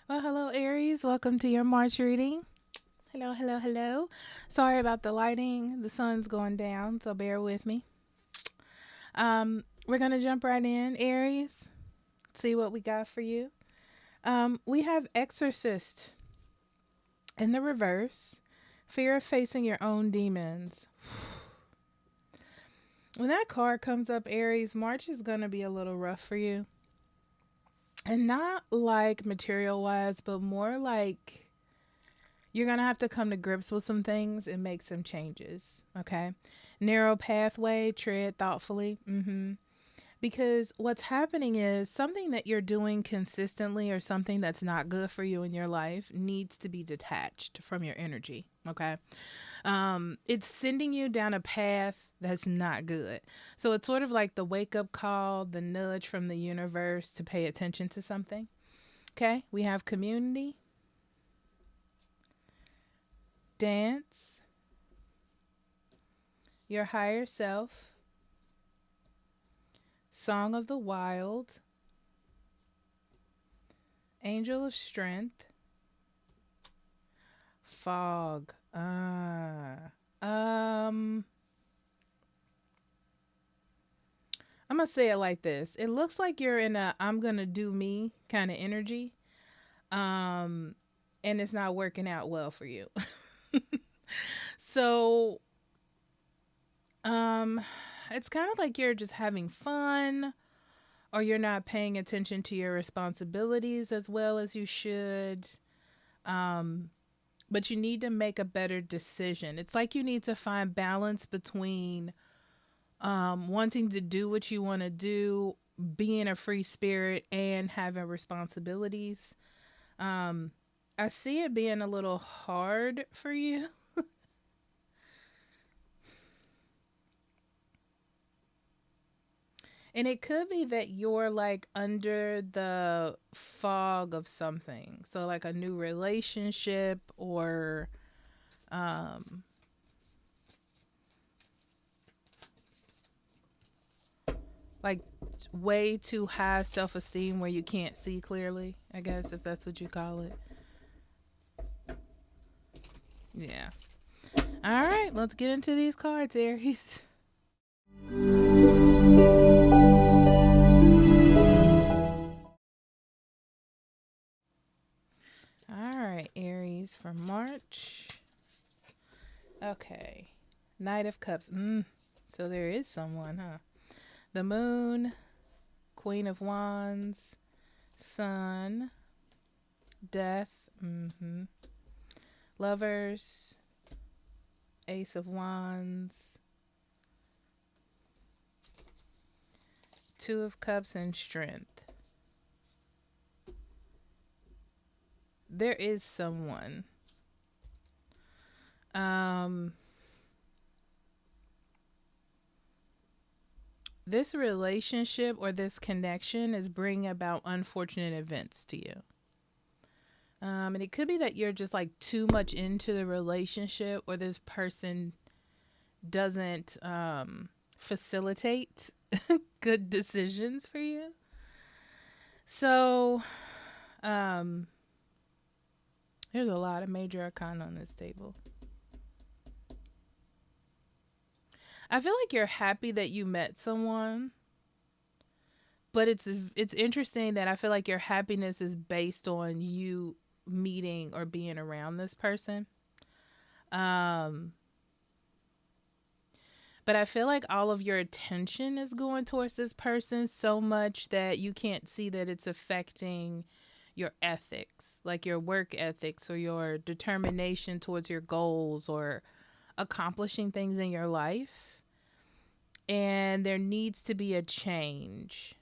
Well, hello, Aries. Welcome to your March reading. Hello, hello, hello. Sorry about the lighting. The sun's going down, so bear with me. We're going to jump right in, Aries. See what we got for you. We have Exorcist in the reverse. Fear of facing your own demons. When that card comes up, Aries, March is going to be a little rough for you. And not like material wise, but more like you're going to have to come to grips with some things and make some changes. Okay. Narrow pathway, tread thoughtfully. Because what's happening is something that you're doing consistently or something that's not good for you in your life needs to be detached from your energy. Okay. It's sending you down a path that's not good. So it's sort of like the wake up call, the nudge from the universe to pay attention to something. Okay. We have community, dance, your higher self, song of the wild, angel of strength, fog. I'm gonna say it like this. It looks like you're in a I'm gonna do me kind of energy. Um, and it's not working out well for you. So, um, it's kind of like you're just having fun or you're not paying attention to your responsibilities as well as you should. Um, but you need to make a better decision. It's like you need to find balance between wanting to do what you want to do, being a free spirit, and having responsibilities. Um, I see it being a little hard for you. And it could be that you're like under the fog of something. So, like a new relationship or um, like way too high self esteem where you can't see clearly, I guess, if that's what you call it. Yeah. All right, let's get into these cards, Aries. All right, Aries for March. Okay. Knight of Cups. So there is someone, huh? The Moon, Queen of Wands, Sun, Death, Lovers, Ace of Wands, Two of Cups, and Strength. There is someone. Um, this relationship or this connection is bringing about unfortunate events to you. And it could be that you're just like too much into the relationship, or this person doesn't facilitate good decisions for you. So, um, there's a lot of major arcana on this table. I feel like you're happy that you met someone, but it's interesting that I feel like your happiness is based on you meeting or being around this person. Um, but I feel like all of your attention is going towards this person so much that you can't see that it's affecting your ethics, like your work ethics or your determination towards your goals or accomplishing things in your life. And there needs to be a change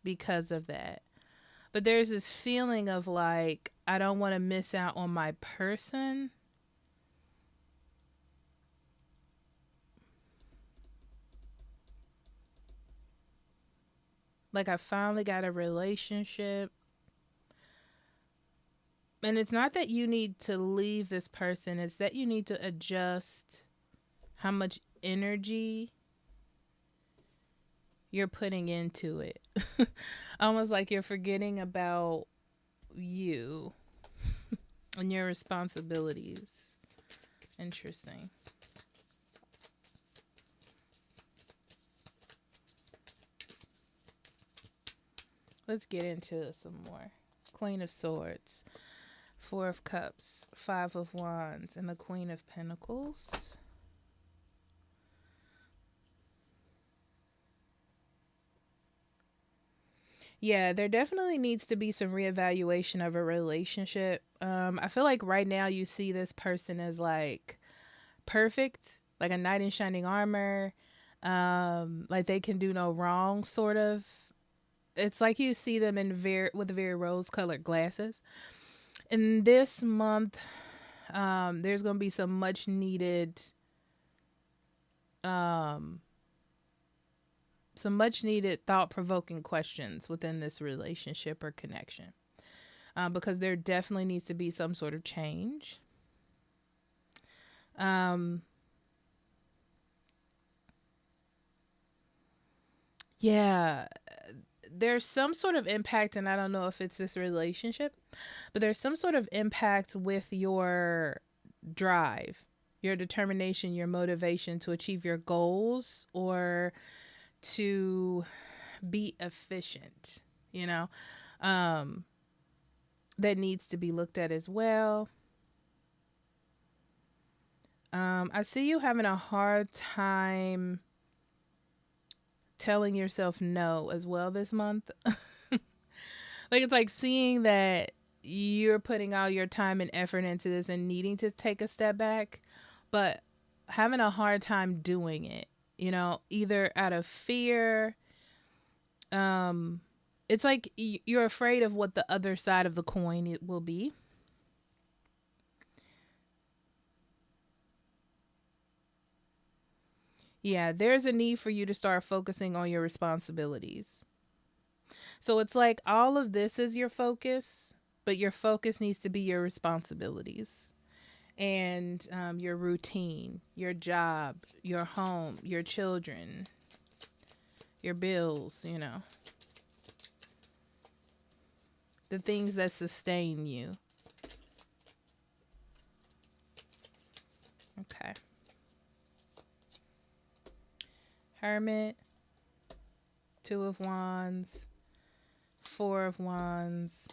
because of that. But there's this feeling of like, I don't want to miss out on my person. Like, I finally got a relationship. And it's not that you need to leave this person, it's that you need to adjust how much energy you're putting into it. Almost like you're forgetting about you and your responsibilities. Interesting. Let's get into some more. Queen of Swords, Four of Cups, Five of Wands, and the Queen of Pentacles. Yeah, there definitely needs to be some reevaluation of a relationship. I feel like right now you see this person as like perfect, like a knight in shining armor. Like they can do no wrong, sort of. It's like you see them in very rose-colored glasses. In this month, there's gonna be um, some much needed thought-provoking questions within this relationship or connection, because there definitely needs to be some sort of change. Um, yeah, there's some sort of impact, and I don't know if it's this relationship, but there's some sort of impact with your drive, your determination, your motivation to achieve your goals or to be efficient, you know, um, that needs to be looked at as well. I see you having a hard time telling yourself no as well this month. Like it's like seeing that you're putting all your time and effort into this and needing to take a step back, but having a hard time doing it, either out of fear. Um, it's like you're afraid of what the other side of the coin it will be. Yeah, there's a need for you to start focusing on your responsibilities. So it's like all of this is your focus, but your focus needs to be your responsibilities and your routine, your job, your home, your children, your bills, the things that sustain you. Okay. Hermit, Two of Wands, Four of Wands,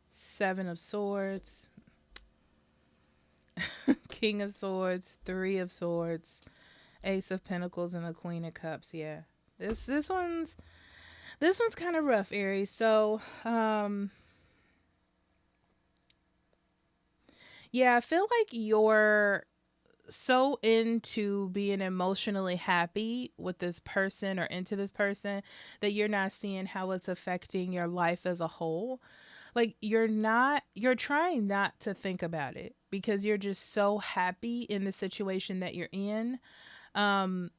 Seven of Swords, King of Swords, Three of Swords, Ace of Pentacles, and the Queen of Cups. Yeah. This one's kind of rough, Aries. So, yeah, I feel like you're so into being emotionally happy with this person or into this person that you're not seeing how it's affecting your life as a whole. Like you're trying not to think about it because you're just so happy in the situation that you're in. Um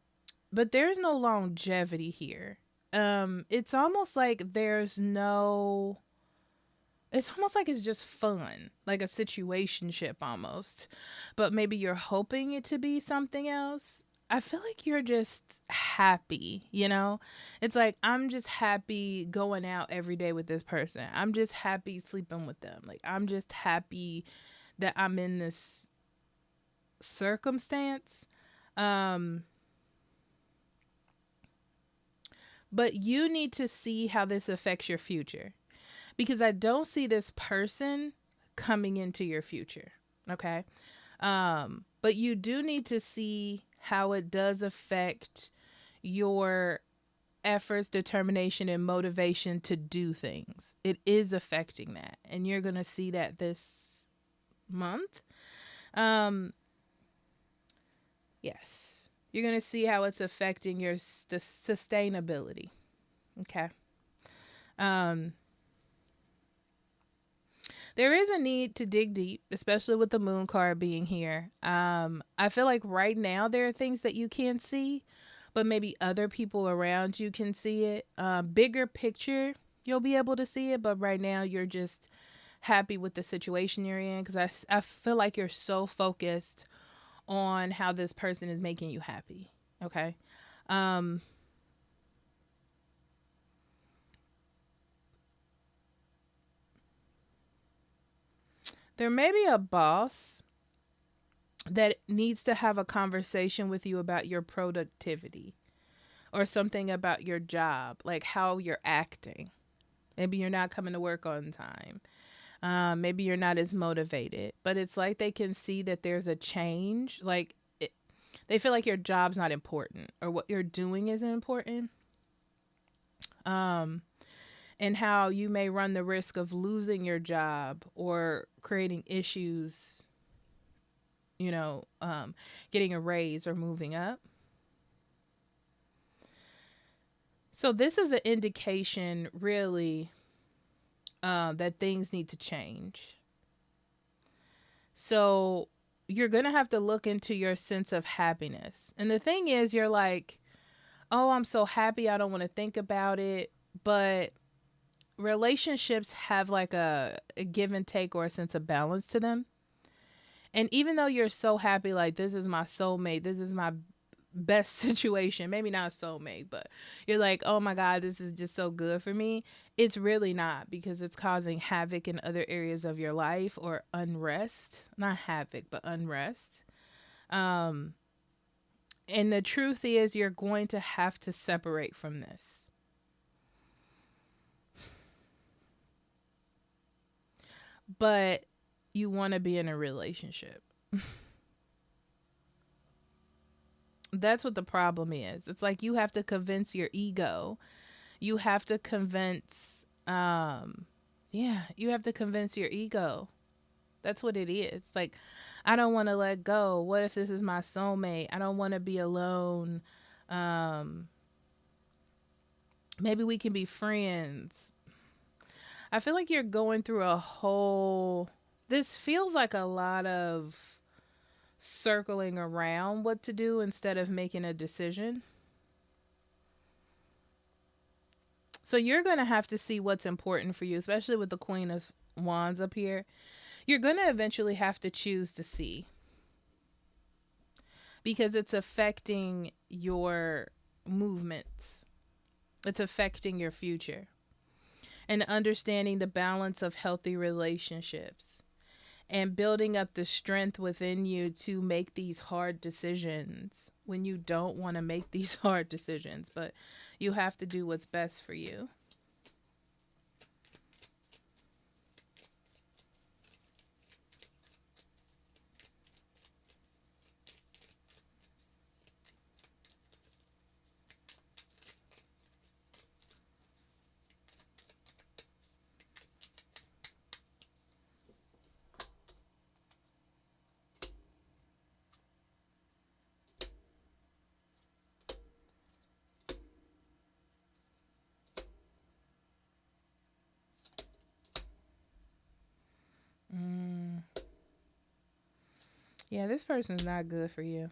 but there's no longevity here. It's almost like it's almost like it's just fun, like a situationship almost. But maybe you're hoping it to be something else. I feel like you're just happy. It's like I'm just happy going out every day with this person. I'm just happy sleeping with them. Like I'm just happy that I'm in this circumstance. Um but you need to see how this affects your future because I don't see this person coming into your future. Okay. But you do need to see how it does affect your efforts, determination, and motivation to do things. It is affecting that. And you're going to see that this month. Um, yes. You're going to see how it's affecting your sustainability. Okay. Um, There is a need to dig deep, especially with the moon card being here. I feel like right now there are things that you can't see, but maybe other people around you can see it. Bigger picture, you'll be able to see it, but right now you're just happy with the situation you're in because I feel like you're so focused on how this person is making you happy. Okay. Um, There may be a boss that needs to have a conversation with you about your productivity or something about your job, like how you're acting. Maybe you're not coming to work on time. Maybe you're not as motivated, but it's like they can see that there's a change. Like they feel like your job's not important or what you're doing isn't important. Um, and how you may run the risk of losing your job or creating issues, you know, getting a raise or moving up. So this is an indication, really, that things need to change. So you're going to have to look into your sense of happiness. And the thing is, you're like, oh, I'm so happy. I don't want to think about it. But relationships have like a give and take or a sense of balance to them. And even though you're so happy, like, this is my soulmate, this is my best situation, maybe not soulmate, but you're like, oh my God, this is just so good for me. It's really not, because it's causing havoc in other areas of your life, or unrest. Not havoc, but unrest. Um, and the truth is, you're going to have to separate from this. But you want to be in a relationship. That's what the problem is. It's like you have to convince your ego. You have to convince, yeah, you have to convince your ego. That's what it is. Like, I don't want to let go. What if this is my soulmate? I don't want to be alone. Um, Maybe we can be friends. I feel like you're going through a whole, this feels like a lot of circling around what to do instead of making a decision. So you're going to have to see what's important for you, especially with the Queen of Wands up here. You're going to eventually have to choose to see, because it's affecting your movements. It's affecting your future. And understanding the balance of healthy relationships and building up the strength within you to make these hard decisions when you don't want to make these hard decisions, but you have to do what's best for you. Mm. Yeah, this person's not good for you.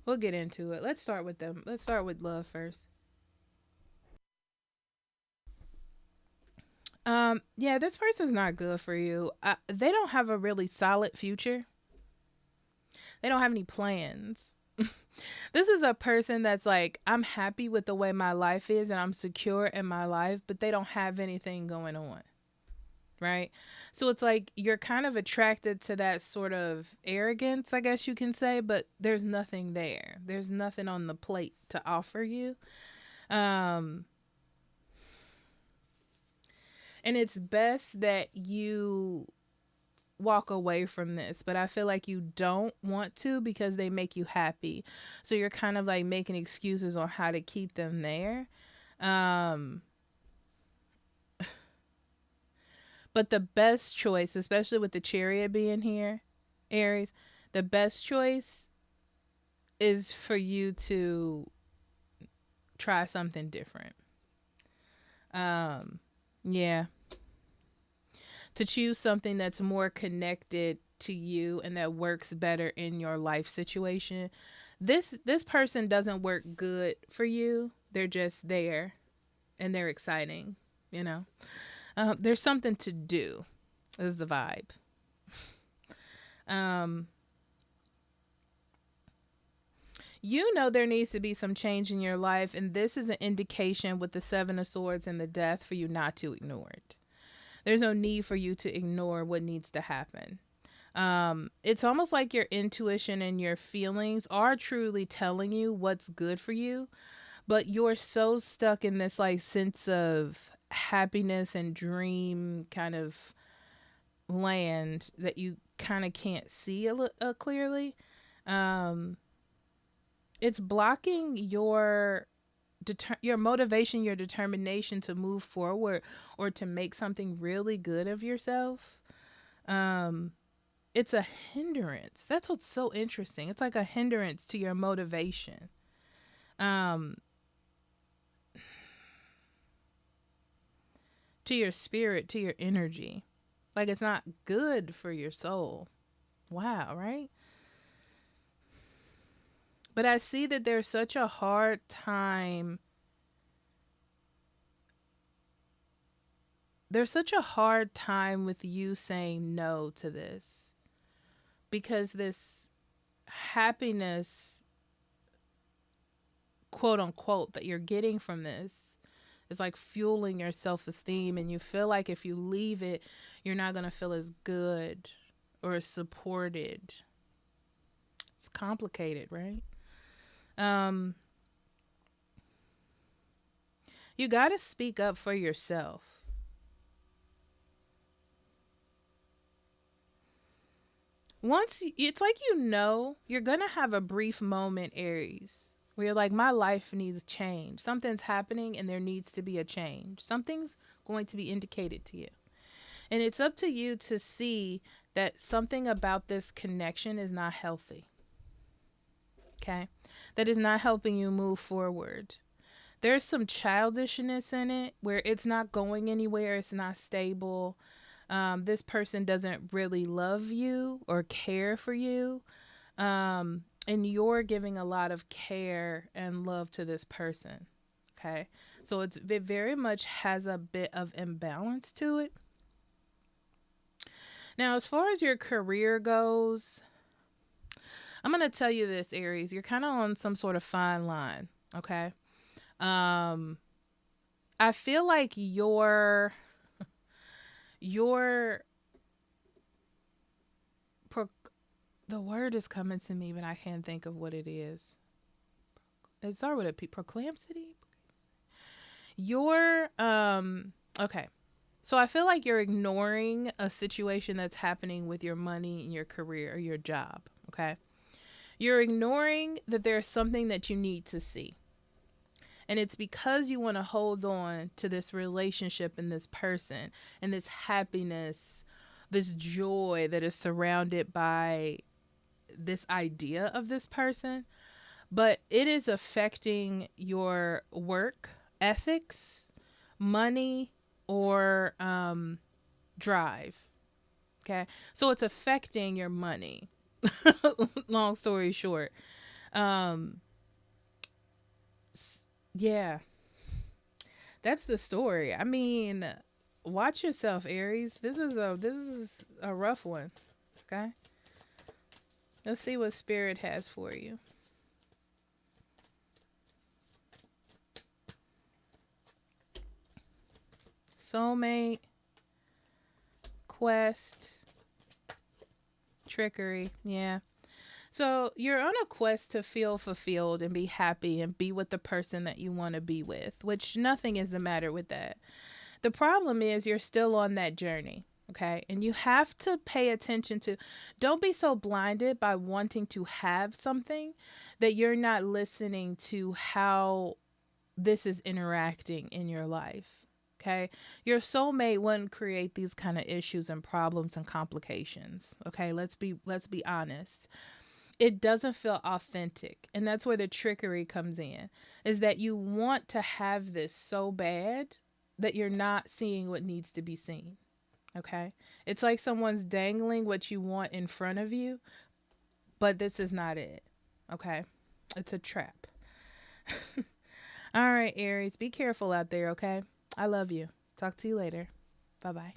We'll get into it. Let's start with them. Let's start with love first. Yeah, this person's not good for you. They don't have a really solid future. They don't have any plans. This is a person that's like, I'm happy with the way my life is and I'm secure in my life, but they don't have anything going on. Right? So it's like you're kind of attracted to that sort of arrogance, I guess you can say, but there's nothing there. There's nothing on the plate to offer you. Um, and it's best that you walk away from this, but I feel like you don't want to because they make you happy. So you're kind of like making excuses on how to keep them there. Um, but the best choice, especially with the Chariot being here, Aries, the best choice is for you to try something different. Um, yeah, to choose something that's more connected to you and that works better in your life situation. This person doesn't work good for you. They're just there and they're exciting, you know. There's something to do is the vibe. Um, you know there needs to be some change in your life, and this is an indication with the Seven of Swords and the Death for you not to ignore it. There's no need for you to ignore what needs to happen. It's almost like your intuition and your feelings are truly telling you what's good for you, but you're so stuck in this like sense of happiness and dream kind of land that you kind of can't see clearly. Um, it's blocking your motivation, your determination to move forward or to make something really good of yourself. Um, it's a hindrance. That's what's so interesting. It's like a hindrance to your motivation. Um, to your spirit, to your energy. Like it's not good for your soul. Wow, right? But I see that there's such a hard time. There's such a hard time with you saying no to this because this happiness, quote unquote, that you're getting from this is like fueling your self esteem. And you feel like if you leave it, you're not going to feel as good or as supported. It's complicated, right? Um, you got to speak up for yourself. Once it's like you're going to have a brief moment, Aries, where you're like, my life needs change. Something's happening and there needs to be a change. Something's going to be indicated to you. And it's up to you to see that something about this connection is not healthy. Okay? That is not helping you move forward. There's some childishness in it where it's not going anywhere, it's not stable. This person doesn't really love you or care for you. And you're giving a lot of care and love to this person. Okay. So it very much has a bit of imbalance to it. Now, as far as your career goes, I'm going to tell you this, Aries, you're kind of on some sort of fine line. Okay. I feel like the word is coming to me, but I can't think of what it is. It starts with a P. Proclamsity. Okay. So I feel like you're ignoring a situation that's happening with your money and your career or your job. Okay. You're ignoring that there's something that you need to see. And it's because you want to hold on to this relationship and this person and this happiness, this joy that is surrounded by this idea of this person. But it is affecting your work ethics, money, or drive. Okay. So it's affecting your money. Long story short. Yeah. That's the story. I mean, watch yourself, Aries. This is a rough one. Okay? Let's see what spirit has for you. Soulmate, quest, trickery. Yeah. So you're on a quest to feel fulfilled and be happy and be with the person that you want to be with, which nothing is the matter with that. The problem is you're still on that journey. Okay. And you have to pay attention to, don't be so blinded by wanting to have something that you're not listening to how this is interacting in your life. Okay. Your soulmate wouldn't create these kind of issues and problems and complications. Okay. Let's be honest. It doesn't feel authentic. And that's where the trickery comes in, is that you want to have this so bad that you're not seeing what needs to be seen. Okay. It's like someone's dangling what you want in front of you, but this is not it. Okay. It's a trap. All right, Aries, be careful out there. Okay. I love you. Talk to you later. Bye-bye.